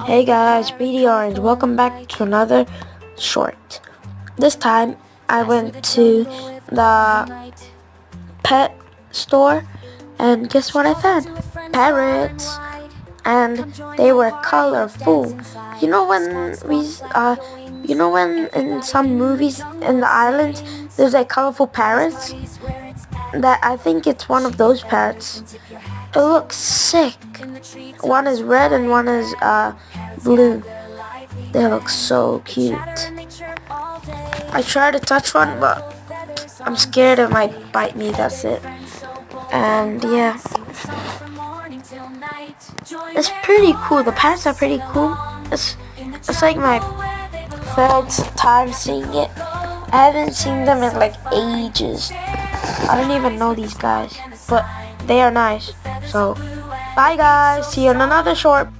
Hey guys, BD Orange. Welcome back to another short. This time I went to the pet store and guess what I found? Parrots, and they were colorful. You know when when in some movies in the islands there's like colorful parrots? That I think it's one of those parrots. It looks sick. One is red and one is blue. They look so cute. I tried to touch one, but I'm scared it might bite me, that's it. And yeah, it's pretty cool. The parrots are pretty cool. It's like my third time seeing it. I haven't seen them in like ages. I don't even know these guys, but they are nice. So, bye guys. See you in another short.